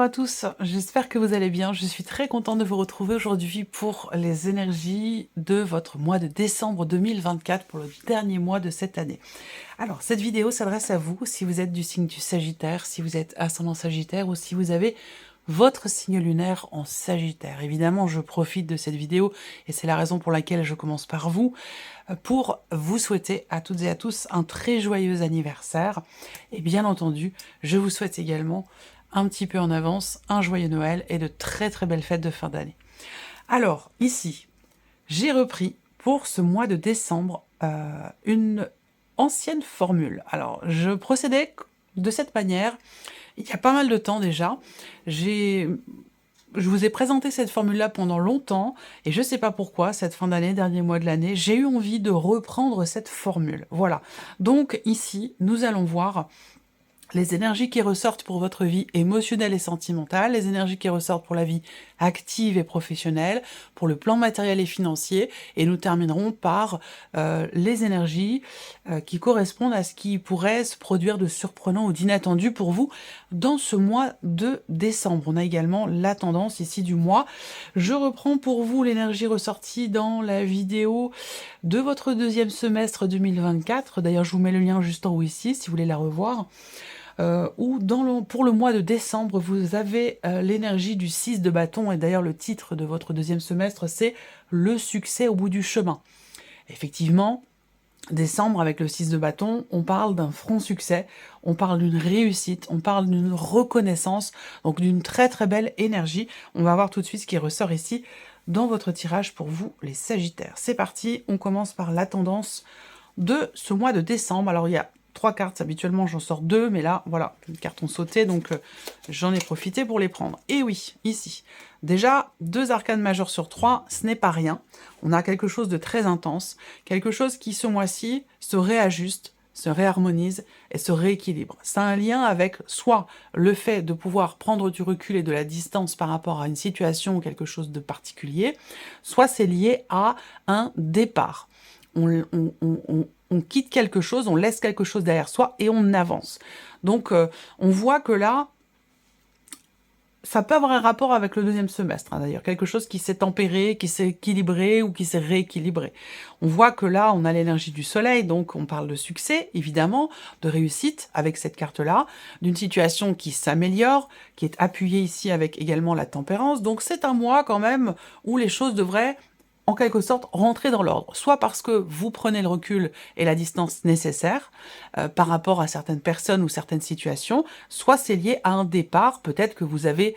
Bonjour à tous, j'espère que vous allez bien. Je suis très contente de vous retrouver aujourd'hui pour les énergies de votre mois de décembre 2024, pour le dernier mois de cette année. Alors, cette vidéo s'adresse à vous si vous êtes du signe du Sagittaire, si vous êtes ascendant Sagittaire ou si vous avez votre signe lunaire en Sagittaire. Évidemment, je profite de cette vidéo et c'est la raison pour laquelle je commence par vous, pour vous souhaiter à toutes et à tous un très joyeux anniversaire. Et bien entendu, je vous souhaite également un petit peu en avance un joyeux Noël et de très très belles fêtes de fin d'année. Alors, ici, j'ai repris pour ce mois de décembre une ancienne formule. Alors, je procédais de cette manière il y a pas mal de temps déjà. Je vous ai présenté cette formule-là pendant longtemps, et je ne sais pas pourquoi, cette fin d'année, dernier mois de l'année, j'ai eu envie de reprendre cette formule. Voilà. Donc ici, nous allons voir les énergies qui ressortent pour votre vie émotionnelle et sentimentale, les énergies qui ressortent pour la vie active et professionnelle, pour le plan matériel et financier, et nous terminerons par les énergies qui correspondent à ce qui pourrait se produire de surprenant ou d'inattendu pour vous dans ce mois de décembre. On a également la tendance ici du mois. Je reprends pour vous l'énergie ressortie dans la vidéo de votre deuxième semestre 2024. D'ailleurs, je vous mets le lien juste en haut ici si vous voulez la revoir. Où pour le mois de décembre, vous avez l'énergie du 6 de bâton, et d'ailleurs le titre de votre deuxième semestre, c'est « Le succès au bout du chemin ». Effectivement, décembre, avec le 6 de bâton, on parle d'un franc succès, on parle d'une réussite, on parle d'une reconnaissance, donc d'une très très belle énergie. On va voir tout de suite ce qui ressort ici dans votre tirage pour vous, les Sagittaires. C'est parti, on commence par la tendance de ce mois de décembre. Alors il y a 3 cartes, habituellement j'en sors 2, mais là, voilà, les cartes ont sauté, donc j'en ai profité pour les prendre. Et oui, ici, déjà, 2 arcanes majeures sur 3, ce n'est pas rien. On a quelque chose de très intense, quelque chose qui, ce mois-ci, se réajuste, se réharmonise et se rééquilibre. Ça a un lien avec soit le fait de pouvoir prendre du recul et de la distance par rapport à une situation ou quelque chose de particulier, soit c'est lié à un départ. On quitte quelque chose, on laisse quelque chose derrière soi et on avance. Donc, on voit que là, ça peut avoir un rapport avec le deuxième semestre, hein, d'ailleurs. Quelque chose qui s'est tempéré, qui s'est équilibré ou qui s'est rééquilibré. On voit que là, on a l'énergie du soleil, donc on parle de succès, évidemment, de réussite avec cette carte-là, d'une situation qui s'améliore, qui est appuyée ici avec également la tempérance. Donc, c'est un mois quand même où les choses devraient en quelque sorte rentrer dans l'ordre, soit parce que vous prenez le recul et la distance nécessaire par rapport à certaines personnes ou certaines situations, soit c'est lié à un départ peut-être que vous avez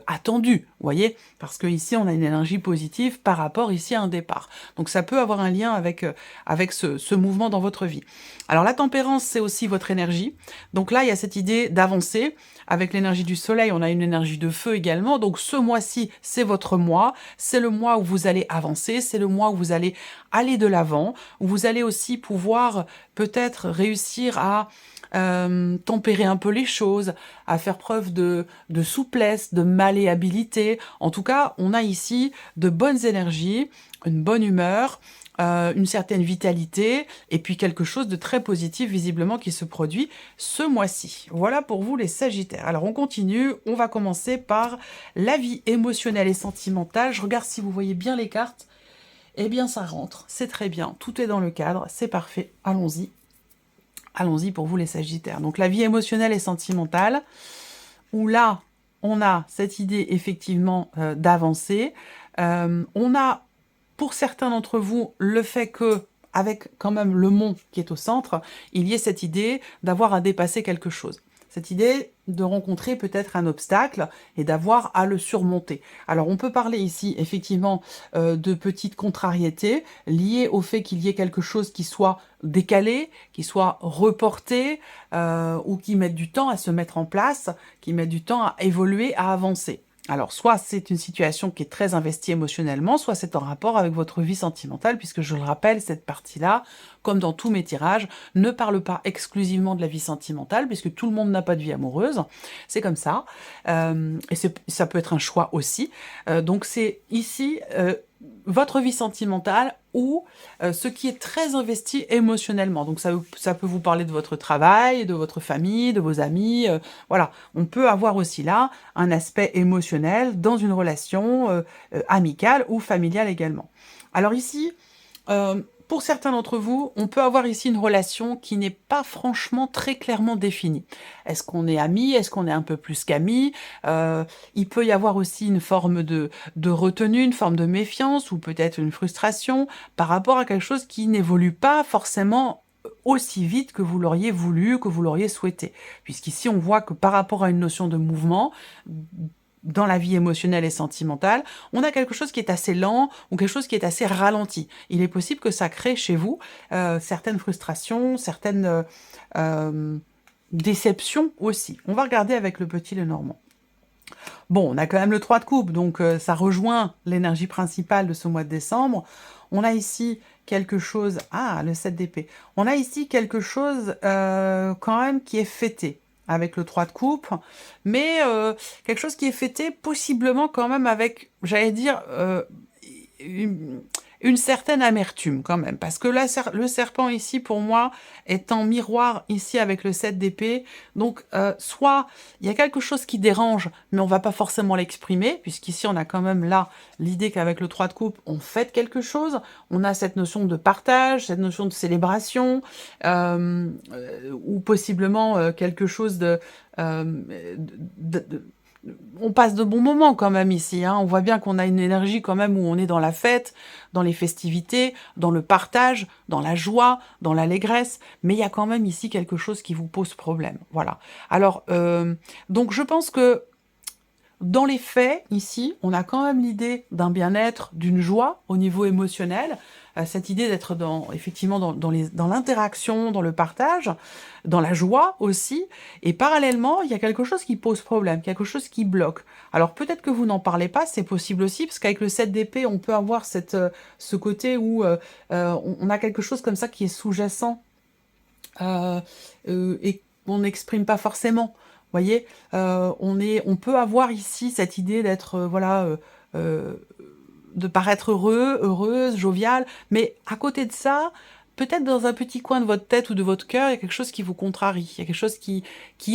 attendu, vous voyez, parce que ici on a une énergie positive par rapport ici à un départ. Donc ça peut avoir un lien avec ce mouvement dans votre vie. Alors la tempérance, c'est aussi votre énergie. Donc là, il y a cette idée d'avancer. Avec l'énergie du soleil, on a une énergie de feu également. Donc ce mois-ci, c'est votre mois. C'est le mois où vous allez avancer. C'est le mois où vous allez aller de l'avant. Où vous allez aussi pouvoir peut-être réussir à tempérer un peu les choses, à faire preuve de souplesse, de malléabilité. En tout cas, on a ici de bonnes énergies, une bonne humeur, une certaine vitalité, et puis quelque chose de très positif visiblement qui se produit ce mois-ci. Voilà pour vous les Sagittaires. Alors on continue, on va commencer par la vie émotionnelle et sentimentale. Je regarde si vous voyez bien les cartes. Eh bien ça rentre, c'est très bien, tout est dans le cadre, c'est parfait, allons-y. Allons-y pour vous les Sagittaires. Donc la vie émotionnelle et sentimentale, où là, on a cette idée effectivement d'avancer. On a, pour certains d'entre vous, le fait que, avec quand même le mont qui est au centre, il y ait cette idée d'avoir à dépasser quelque chose. Cette idée de rencontrer peut-être un obstacle et d'avoir à le surmonter. Alors on peut parler ici effectivement de petites contrariétés liées au fait qu'il y ait quelque chose qui soit décalé, qui soit reporté ou qui mette du temps à se mettre en place, qui mette du temps à évoluer, à avancer. Alors, soit c'est une situation qui est très investie émotionnellement, soit c'est en rapport avec votre vie sentimentale, puisque je le rappelle, cette partie-là, comme dans tous mes tirages, ne parle pas exclusivement de la vie sentimentale, puisque tout le monde n'a pas de vie amoureuse, c'est comme ça, et ça peut être un choix aussi. Donc c'est ici votre vie sentimentale ou ce qui est très investi émotionnellement. Donc ça peut vous parler de votre travail, de votre famille, de vos amis, voilà. On peut avoir aussi là un aspect émotionnel dans une relation amicale ou familiale également. Alors ici, pour certains d'entre vous, on peut avoir ici une relation qui n'est pas franchement très clairement définie. Est-ce qu'on est amis? Est-ce qu'on est un peu plus qu'amis? Il peut y avoir aussi une forme de retenue, une forme de méfiance ou peut-être une frustration par rapport à quelque chose qui n'évolue pas forcément aussi vite que vous l'auriez voulu, que vous l'auriez souhaité. Puisqu'ici, on voit que par rapport à une notion de mouvement, dans la vie émotionnelle et sentimentale, on a quelque chose qui est assez lent ou quelque chose qui est assez ralenti. Il est possible que ça crée chez vous certaines frustrations, certaines déceptions aussi. On va regarder avec le petit Lenormand. Bon, on a quand même le 3 de coupe, donc ça rejoint l'énergie principale de ce mois de décembre. On a ici quelque chose... Ah, le 7 d'épée. On a ici quelque chose quand même qui est fêté avec le 3 de coupe, mais quelque chose qui est fêté possiblement quand même avec, j'allais dire, une certaine amertume quand même, parce que là, le serpent ici, pour moi, est en miroir ici avec le 7 d'épée, donc soit il y a quelque chose qui dérange, mais on va pas forcément l'exprimer, puisqu'ici on a quand même là l'idée qu'avec le 3 de coupe, on fête quelque chose, on a cette notion de partage, cette notion de célébration, ou possiblement quelque chose on passe de bons moments quand même ici, hein. On voit bien qu'on a une énergie quand même où on est dans la fête, dans les festivités, dans le partage, dans la joie, dans l'allégresse, mais il y a quand même ici quelque chose qui vous pose problème, voilà. Alors, donc je pense que dans les faits, ici, on a quand même l'idée d'un bien-être, d'une joie au niveau émotionnel, cette idée d'être effectivement dans l'interaction, dans le partage, dans la joie aussi, et parallèlement, il y a quelque chose qui pose problème, quelque chose qui bloque. Alors peut-être que vous n'en parlez pas, c'est possible aussi, parce qu'avec le 7 d'épée, on peut avoir ce côté où on a quelque chose comme ça qui est sous-jacent, et qu'on n'exprime pas forcément. Vous voyez, on peut avoir ici cette idée d'être, voilà, de paraître heureux, heureuse, joviale, mais à côté de ça, peut-être dans un petit coin de votre tête ou de votre cœur, il y a quelque chose qui vous contrarie, il y a quelque chose qui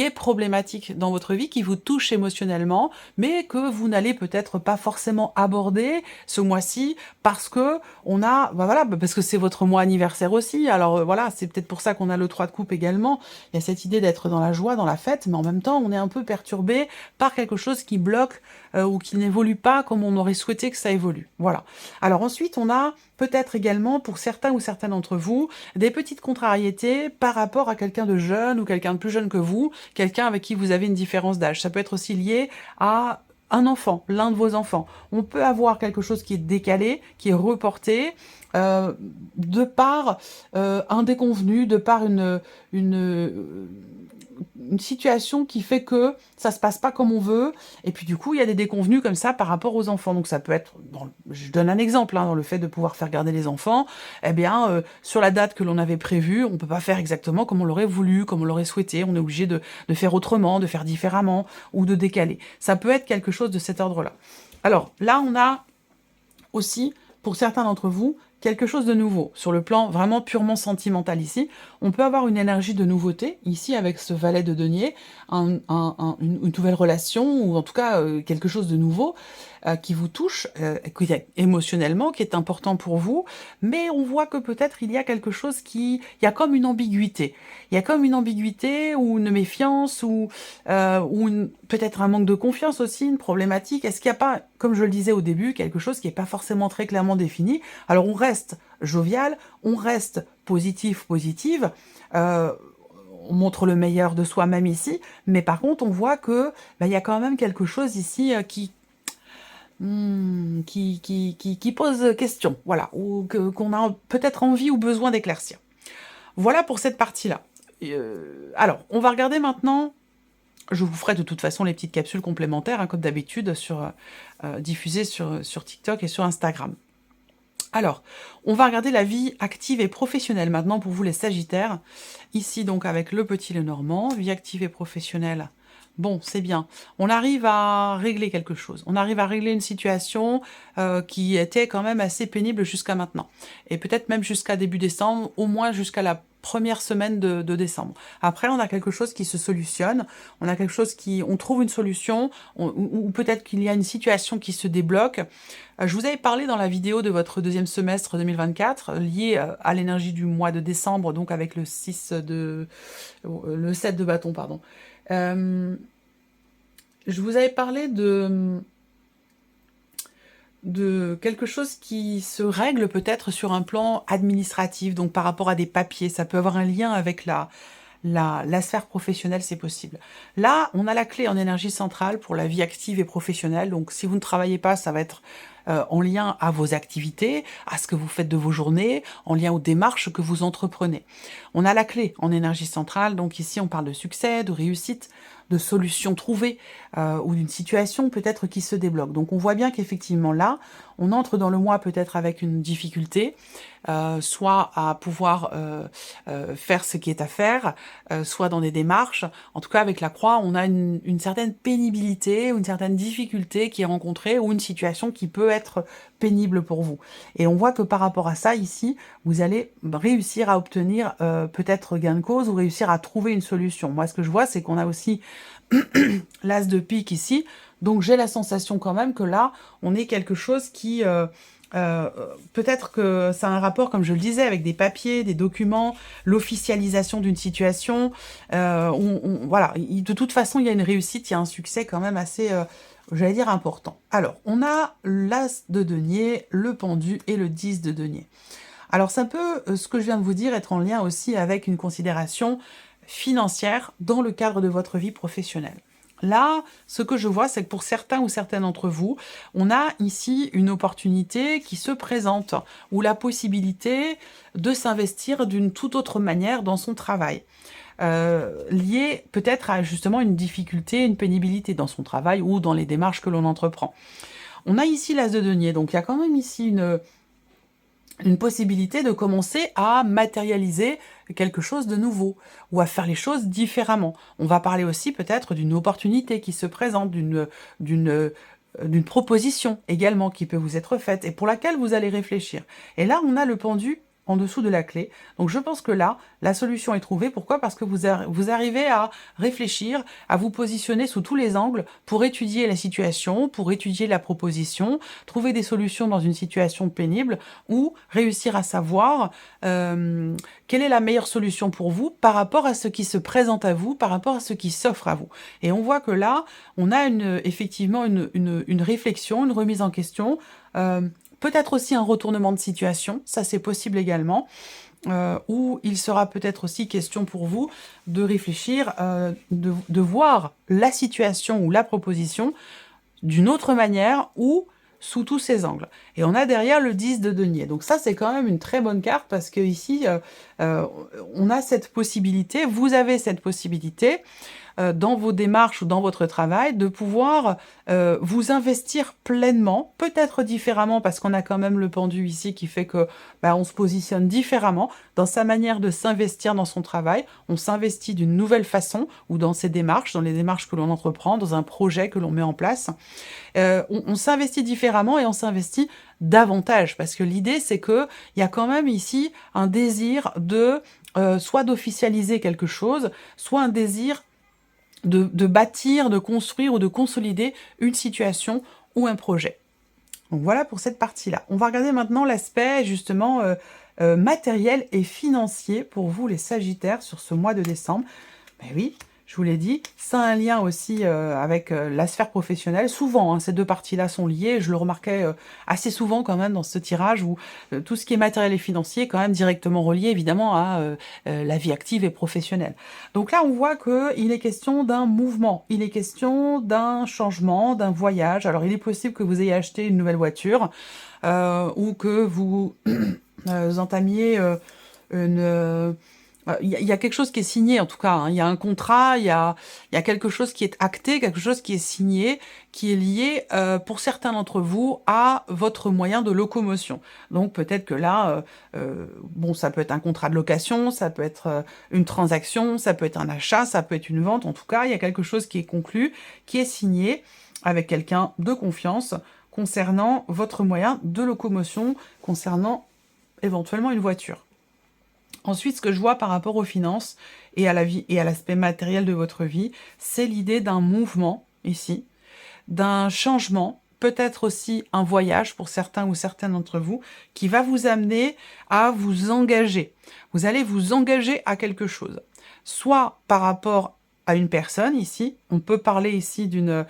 est problématique dans votre vie, qui vous touche émotionnellement, mais que vous n'allez peut-être pas forcément aborder ce mois-ci, parce que voilà, parce que c'est votre mois anniversaire aussi, alors voilà, c'est peut-être pour ça qu'on a le 3 de coupe également, il y a cette idée d'être dans la joie, dans la fête, mais en même temps, on est un peu perturbé par quelque chose qui bloque ou qui n'évolue pas comme on aurait souhaité que ça évolue. Voilà. Alors ensuite, on a peut-être également, pour certains ou certaines d'entre vous, des petites contrariétés par rapport à quelqu'un de jeune ou quelqu'un de plus jeune que vous, quelqu'un avec qui vous avez une différence d'âge. Ça peut être aussi lié à un enfant, l'un de vos enfants. On peut avoir quelque chose qui est décalé, qui est reporté, de par un déconvenu, de par une situation qui fait que ça se passe pas comme on veut, et puis du coup, il y a des déconvenus comme ça par rapport aux enfants. Donc ça peut être, je donne un exemple, hein, dans le fait de pouvoir faire garder les enfants, eh bien, sur la date que l'on avait prévue, on peut pas faire exactement comme on l'aurait voulu, comme on l'aurait souhaité, on est obligé de faire autrement, de faire différemment, ou de décaler. Ça peut être quelque chose de cet ordre-là. Alors, là, on a aussi, pour certains d'entre vous, quelque chose de nouveau, sur le plan vraiment purement sentimental ici. On peut avoir une énergie de nouveauté, ici avec ce valet de denier, une nouvelle relation, ou en tout cas quelque chose de nouveau, qui vous touche émotionnellement, qui est important pour vous, mais on voit que peut-être il y a quelque chose il y a comme une ambiguïté. Il y a comme une ambiguïté, ou une méfiance, ou peut-être un manque de confiance aussi, une problématique. Est-ce qu'il n'y a pas, comme je le disais au début, quelque chose qui n'est pas forcément très clairement défini? Alors on reste jovial, on reste positif, positive, on montre le meilleur de soi-même ici, mais par contre on voit que il y a quand même quelque chose ici qui pose question, voilà, ou qu'on a peut-être envie ou besoin d'éclaircir. Voilà pour cette partie-là. Alors, on va regarder maintenant, je vous ferai de toute façon les petites capsules complémentaires, hein, comme d'habitude, diffusées sur TikTok et sur Instagram. Alors, on va regarder la vie active et professionnelle maintenant pour vous les Sagittaires. Ici donc avec le petit Lenormand, vie active et professionnelle Bon, c'est bien. On arrive à régler quelque chose. On arrive à régler une situation qui était quand même assez pénible jusqu'à maintenant. Et peut-être même jusqu'à début décembre, au moins jusqu'à la première semaine de décembre. Après, on a quelque chose qui se solutionne, on a quelque chose on trouve une solution, ou peut-être qu'il y a une situation qui se débloque. Je vous avais parlé dans la vidéo de votre deuxième semestre 2024, lié à l'énergie du mois de décembre, donc avec le 7 de bâton, pardon. Je vous avais parlé de quelque chose qui se règle peut-être sur un plan administratif, donc par rapport à des papiers. Ça peut avoir un lien avec la sphère professionnelle, c'est possible. Là, on a la clé en énergie centrale pour la vie active et professionnelle. Donc, si vous ne travaillez pas, ça va être en lien à vos activités, à ce que vous faites de vos journées, en lien aux démarches que vous entreprenez. On a la clé en énergie centrale. Donc ici, on parle de succès, de réussite, de solutions trouvées ou d'une situation peut-être qui se débloque. Donc on voit bien qu'effectivement là, on entre dans le mois peut-être avec une difficulté, soit à pouvoir faire ce qui est à faire, soit dans des démarches. En tout cas, avec la croix, on a une certaine pénibilité, une certaine difficulté qui est rencontrée ou une situation qui peut être pénible pour vous. Et on voit que par rapport à ça, ici, vous allez réussir à obtenir peut-être gain de cause ou réussir à trouver une solution. Moi, ce que je vois, c'est qu'on a aussi l'as de pique ici, donc j'ai la sensation quand même que là, on est quelque chose qui... peut-être que ça a un rapport, comme je le disais, avec des papiers, des documents, l'officialisation d'une situation. Voilà, de toute façon, il y a une réussite, il y a un succès quand même assez, j'allais dire, important. Alors, on a l'as de denier, le pendu et le 10 de denier. Alors, ça peut, ce que je viens de vous dire, être en lien aussi avec une considération financière dans le cadre de votre vie professionnelle. Là, ce que je vois, c'est que pour certains ou certaines d'entre vous, on a ici une opportunité qui se présente, ou la possibilité de s'investir d'une toute autre manière dans son travail. Liée peut-être à justement une difficulté, une pénibilité dans son travail ou dans les démarches que l'on entreprend. On a ici l'as de denier, donc il y a quand même ici une possibilité de commencer à matérialiser quelque chose de nouveau ou à faire les choses différemment. On va parler aussi peut-être d'une opportunité qui se présente, d'une proposition également qui peut vous être faite et pour laquelle vous allez réfléchir. Et là, on a le pendu en dessous de la clé. Donc je pense que là, la solution est trouvée. Pourquoi? Parce que vous arrivez à réfléchir, à vous positionner sous tous les angles pour étudier la situation, pour étudier la proposition, trouver des solutions dans une situation pénible ou réussir à savoir quelle est la meilleure solution pour vous par rapport à ce qui se présente à vous, par rapport à ce qui s'offre à vous. Et on voit que là, on a effectivement une réflexion, une remise en question, peut-être aussi un retournement de situation, ça c'est possible également, où il sera peut-être aussi question pour vous de réfléchir, de voir la situation ou la proposition d'une autre manière ou sous tous ses angles. Et on a derrière le 10 de denier. Donc ça, c'est quand même une très bonne carte parce que ici, on a cette possibilité, vous avez cette possibilité dans vos démarches ou dans votre travail, de pouvoir vous investir pleinement, peut-être différemment, parce qu'on a quand même le pendu ici qui fait que on se positionne différemment dans sa manière de s'investir dans son travail. On s'investit d'une nouvelle façon, ou dans ses démarches, dans les démarches que l'on entreprend, dans un projet que l'on met en place. On s'investit différemment et on s'investit davantage, parce que l'idée, c'est qu'il y a quand même ici un désir de soit d'officialiser quelque chose, soit un désir de bâtir, de construire ou de consolider une situation ou un projet. Donc voilà pour cette partie-là. On va regarder maintenant l'aspect justement matériel et financier pour vous les Sagittaires sur ce mois de décembre. Ben oui, je vous l'ai dit, ça a un lien aussi avec la sphère professionnelle. Souvent, ces deux parties-là sont liées. Je le remarquais assez souvent quand même dans ce tirage où tout ce qui est matériel et financier est quand même directement relié évidemment à la vie active et professionnelle. Donc là, on voit qu'il est question d'un mouvement, il est question d'un changement, d'un voyage. Alors, il est possible que vous ayez acheté une nouvelle voiture ou que vous entamiez Il y a quelque chose qui est signé en tout cas, hein. Il y a un contrat, il y a quelque chose qui est acté, quelque chose qui est signé, qui est lié, pour certains d'entre vous, à votre moyen de locomotion. Donc peut-être que là, bon, ça peut être un contrat de location, ça peut être, une transaction, ça peut être un achat, ça peut être une vente. En tout cas, il y a quelque chose qui est conclu, qui est signé avec quelqu'un de confiance concernant votre moyen de locomotion, concernant éventuellement une voiture. Ensuite, ce que je vois par rapport aux finances et à la vie et à l'aspect matériel de votre vie, c'est l'idée d'un mouvement ici, d'un changement, peut-être aussi un voyage pour certains ou certaines d'entre vous, qui va vous amener à vous engager. Vous allez vous engager à quelque chose. Soit par rapport à une personne ici, on peut parler ici d'une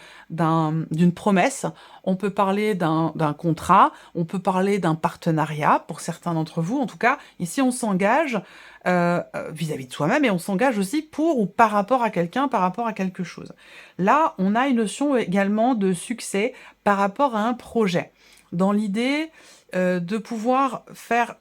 promesse, on peut parler d'un contrat, on peut parler d'un partenariat pour certains d'entre vous. En tout cas, ici on s'engage vis-à-vis de soi-même et on s'engage aussi pour ou par rapport à quelqu'un, par rapport à quelque chose. Là, on a une notion également de succès par rapport à un projet, dans l'idée de pouvoir faire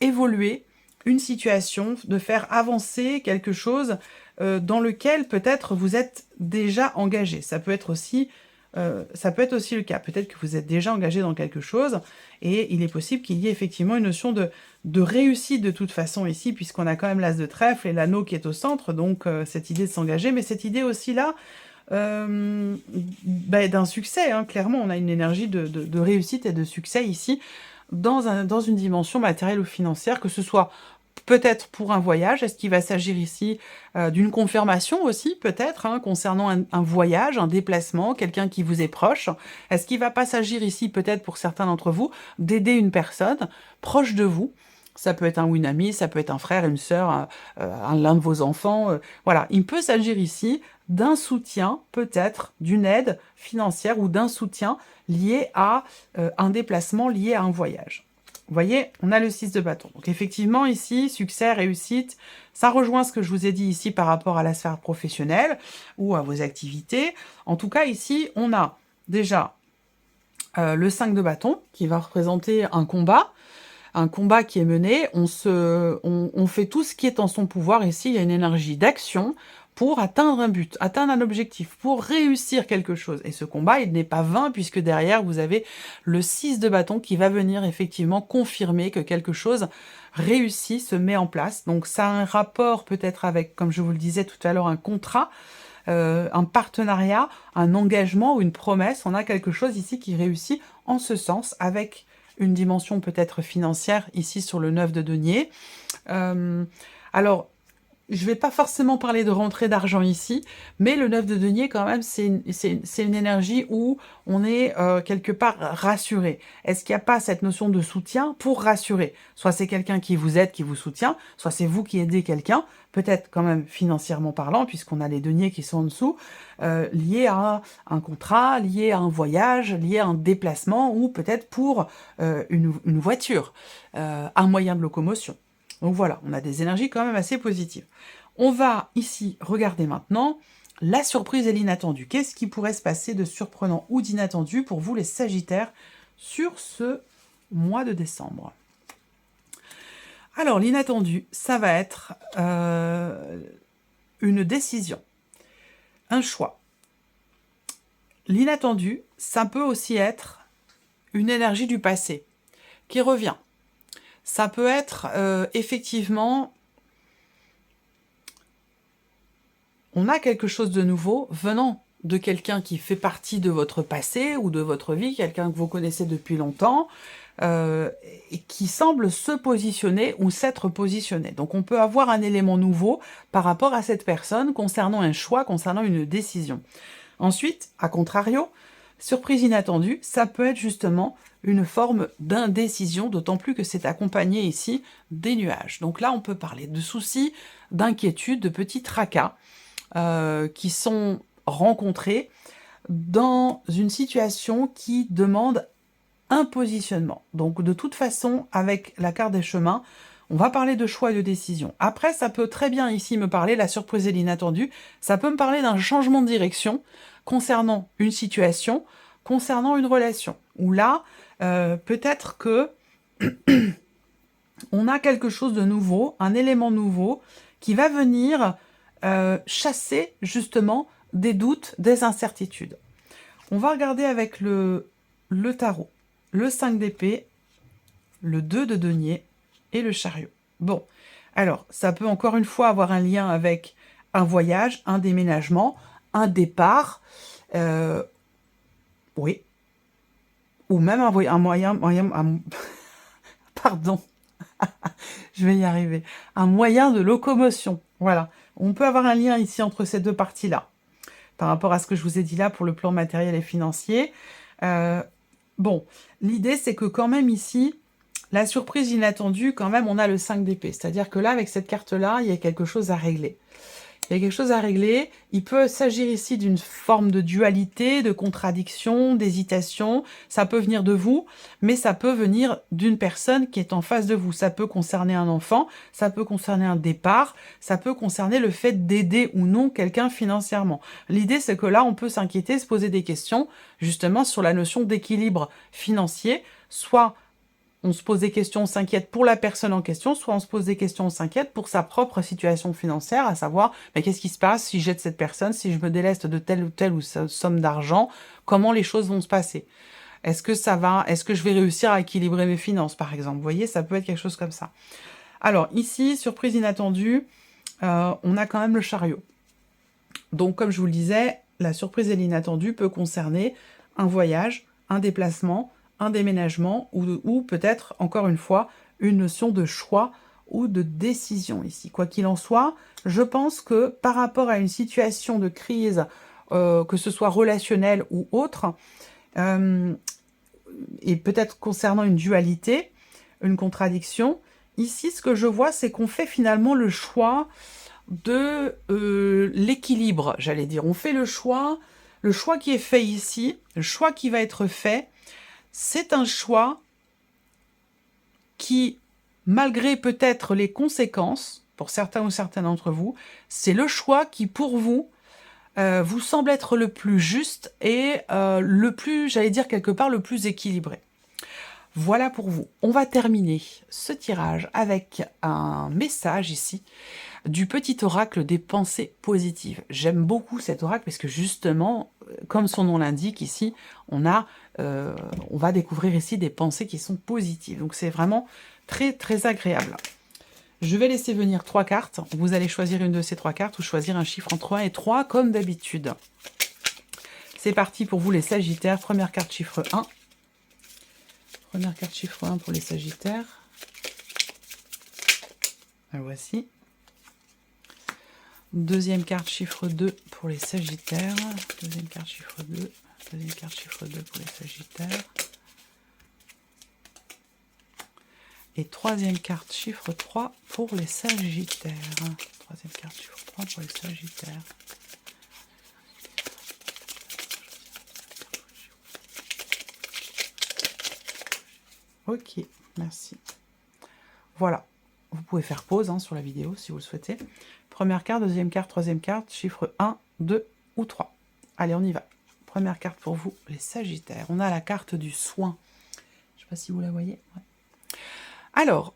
évoluer une situation, de faire avancer quelque chose dans lequel peut-être vous êtes déjà engagé. Ça peut être aussi le cas. Peut-être que vous êtes déjà engagé dans quelque chose et il est possible qu'il y ait effectivement une notion de réussite de toute façon ici, puisqu'on a quand même l'as de trèfle et l'anneau qui est au centre, donc cette idée de s'engager, mais cette idée aussi là d'un succès, hein, clairement, on a une énergie de réussite et de succès ici, dans une dimension matérielle ou financière, que ce soit peut-être pour un voyage. Est-ce qu'il va s'agir ici d'une confirmation aussi, peut-être, hein, concernant un voyage, un déplacement, quelqu'un qui vous est proche? Est-ce qu'il ne va pas s'agir ici, peut-être pour certains d'entre vous, d'aider une personne proche de vous? Ça peut être un ou une amie, ça peut être un frère, une sœur, l'un de vos enfants. Voilà, il peut s'agir ici d'un soutien, peut-être, d'une aide financière ou d'un soutien lié à un déplacement, lié à un voyage. Vous voyez, on a le 6 de bâton. Donc effectivement, ici, succès, réussite, ça rejoint ce que je vous ai dit ici par rapport à la sphère professionnelle ou à vos activités. En tout cas, ici, on a déjà le 5 de bâton qui va représenter un combat qui est mené. On fait tout ce qui est en son pouvoir. Ici, il y a une énergie d'action pour atteindre un but, atteindre un objectif, pour réussir quelque chose. Et ce combat, il n'est pas vain, puisque derrière, vous avez le 6 de bâton qui va venir effectivement confirmer que quelque chose réussit, se met en place. Donc ça a un rapport peut-être avec, comme je vous le disais tout à l'heure, un contrat, un partenariat, un engagement ou une promesse. On a quelque chose ici qui réussit en ce sens, avec une dimension peut-être financière, ici sur le 9 de denier. Alors, je ne vais pas forcément parler de rentrée d'argent ici, mais le 9 de denier, quand même, c'est une énergie où on est quelque part rassuré. Est-ce qu'il n'y a pas cette notion de soutien pour rassurer? Soit c'est quelqu'un qui vous aide, qui vous soutient, soit c'est vous qui aidez quelqu'un, peut-être quand même financièrement parlant, puisqu'on a les deniers qui sont en dessous, liés à un contrat, liés à un voyage, liés à un déplacement, ou peut-être pour une voiture, un moyen de locomotion. Donc voilà, on a des énergies quand même assez positives. On va ici regarder maintenant la surprise et l'inattendu. Qu'est-ce qui pourrait se passer de surprenant ou d'inattendu pour vous les Sagittaires sur ce mois de décembre? Alors l'inattendu, ça va être une décision, un choix. L'inattendu, ça peut aussi être une énergie du passé qui revient. Ça peut être effectivement, on a quelque chose de nouveau venant de quelqu'un qui fait partie de votre passé ou de votre vie, quelqu'un que vous connaissez depuis longtemps, et qui semble se positionner ou s'être positionné. Donc on peut avoir un élément nouveau par rapport à cette personne concernant un choix, concernant une décision. Ensuite, à contrario, surprise inattendue, ça peut être justement une forme d'indécision, d'autant plus que c'est accompagné ici des nuages. Donc là, on peut parler de soucis, d'inquiétudes, de petits tracas qui sont rencontrés dans une situation qui demande un positionnement. Donc de toute façon, avec la carte des chemins, on va parler de choix et de décision. Après, ça peut très bien ici me parler, la surprise et l'inattendu, ça peut me parler d'un changement de direction concernant une situation, concernant une relation. Où là, peut-être que on a quelque chose de nouveau, un élément nouveau qui va venir chasser justement des doutes, des incertitudes. On va regarder avec le tarot, le 5 d'épée, le 2 de denier et le chariot. Bon, alors, ça peut encore une fois avoir un lien avec un voyage, un déménagement, un départ, oui, ou même un moyen pardon, je vais y arriver, un moyen de locomotion, voilà. On peut avoir un lien ici entre ces deux parties-là, par rapport à ce que je vous ai dit là pour le plan matériel et financier. Bon, l'idée c'est que quand même ici, la surprise inattendue, quand même, on a le 5 d'épée. C'est-à-dire que là, avec cette carte-là, il y a quelque chose à régler. Il y a quelque chose à régler. Il peut s'agir ici d'une forme de dualité, de contradiction, d'hésitation. Ça peut venir de vous, mais ça peut venir d'une personne qui est en face de vous. Ça peut concerner un enfant, ça peut concerner un départ, ça peut concerner le fait d'aider ou non quelqu'un financièrement. L'idée, c'est que là, on peut s'inquiéter, se poser des questions, justement, sur la notion d'équilibre financier, soit on se pose des questions, on s'inquiète pour la personne en question, soit on se pose des questions, on s'inquiète pour sa propre situation financière, à savoir, mais qu'est-ce qui se passe si j'aide cette personne, si je me déleste de telle ou telle somme d'argent, comment les choses vont se passer? Est-ce que ça va, est-ce que je vais réussir à équilibrer mes finances, par exemple? Vous voyez, ça peut être quelque chose comme ça. Alors, ici, surprise inattendue, on a quand même le chariot. Donc, comme je vous le disais, la surprise et l'inattendue peut concerner un voyage, un déplacement, un déménagement ou peut-être, encore une fois, une notion de choix ou de décision ici. Quoi qu'il en soit, je pense que par rapport à une situation de crise, que ce soit relationnelle ou autre, et peut-être concernant une dualité, une contradiction, ici, ce que je vois, c'est qu'on fait finalement le choix de l'équilibre, j'allais dire. On fait le choix qui est fait ici, le choix qui va être fait, c'est un choix qui, malgré peut-être les conséquences, pour certains ou certaines d'entre vous, c'est le choix qui, pour vous, vous semble être le plus juste et le plus, j'allais dire quelque part, le plus équilibré. Voilà pour vous. On va terminer ce tirage avec un message ici du petit oracle des pensées positives. J'aime beaucoup cet oracle parce que justement, comme son nom l'indique ici, on va découvrir ici des pensées qui sont positives. Donc c'est vraiment très très agréable. Je vais laisser venir 3 cartes. Vous allez choisir une de ces 3 cartes ou choisir un chiffre entre 1 et 3 comme d'habitude. C'est parti pour vous les Sagittaires. Première carte chiffre 1. Première carte chiffre 1 pour les Sagittaires. La voici. Deuxième carte chiffre 2 pour les Sagittaires. Deuxième carte chiffre 2. Deuxième carte chiffre 2 pour les Sagittaires. Et troisième carte chiffre 3 pour les Sagittaires. Troisième carte chiffre 3 pour les Sagittaires. Ok, merci. Voilà. Vous pouvez faire pause sur la vidéo si vous le souhaitez. Première carte, deuxième carte, troisième carte, chiffre 1, 2 ou 3. Allez, on y va. Première carte pour vous, les Sagittaires. On a la carte du soin. Je ne sais pas si vous la voyez. Ouais. Alors,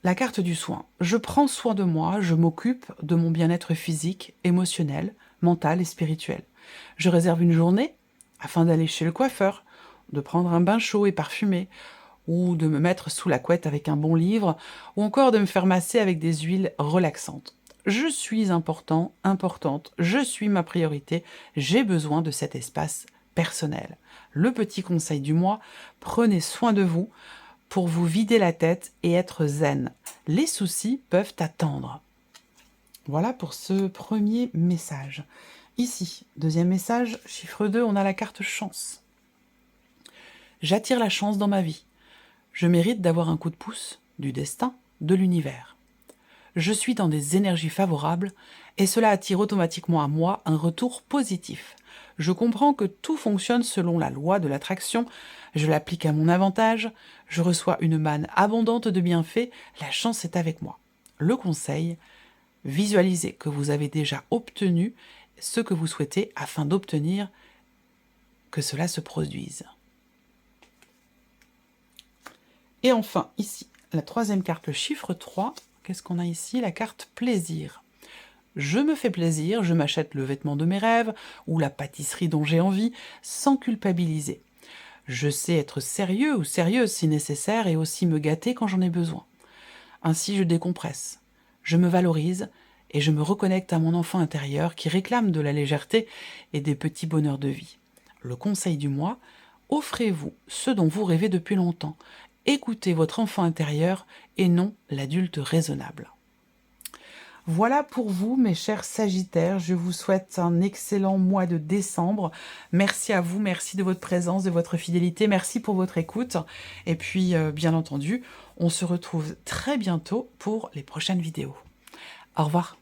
la carte du soin. Je prends soin de moi, je m'occupe de mon bien-être physique, émotionnel, mental et spirituel. Je réserve une journée afin d'aller chez le coiffeur, de prendre un bain chaud et parfumé, ou de me mettre sous la couette avec un bon livre, ou encore de me faire masser avec des huiles relaxantes. Je suis important, importante, je suis ma priorité, j'ai besoin de cet espace personnel. Le petit conseil du mois, prenez soin de vous pour vous vider la tête et être zen. Les soucis peuvent attendre. Voilà pour ce premier message. Ici, deuxième message, chiffre 2, on a la carte chance. J'attire la chance dans ma vie. Je mérite d'avoir un coup de pouce, du destin, de l'univers. Je suis dans des énergies favorables et cela attire automatiquement à moi un retour positif. Je comprends que tout fonctionne selon la loi de l'attraction, je l'applique à mon avantage, je reçois une manne abondante de bienfaits, la chance est avec moi. Le conseil, visualisez que vous avez déjà obtenu ce que vous souhaitez afin d'obtenir que cela se produise. Et enfin, ici, la troisième carte, le chiffre 3. Qu'est-ce qu'on a ici? La carte plaisir. Je me fais plaisir, je m'achète le vêtement de mes rêves ou la pâtisserie dont j'ai envie, sans culpabiliser. Je sais être sérieux ou sérieuse si nécessaire et aussi me gâter quand j'en ai besoin. Ainsi, je décompresse, je me valorise et je me reconnecte à mon enfant intérieur qui réclame de la légèreté et des petits bonheurs de vie. Le conseil du mois, offrez-vous ce dont vous rêvez depuis longtemps. Écoutez votre enfant intérieur et non l'adulte raisonnable. Voilà pour vous, mes chers Sagittaires. Je vous souhaite un excellent mois de décembre. Merci à vous, merci de votre présence, de votre fidélité. Merci pour votre écoute. Et puis, bien entendu, on se retrouve très bientôt pour les prochaines vidéos. Au revoir.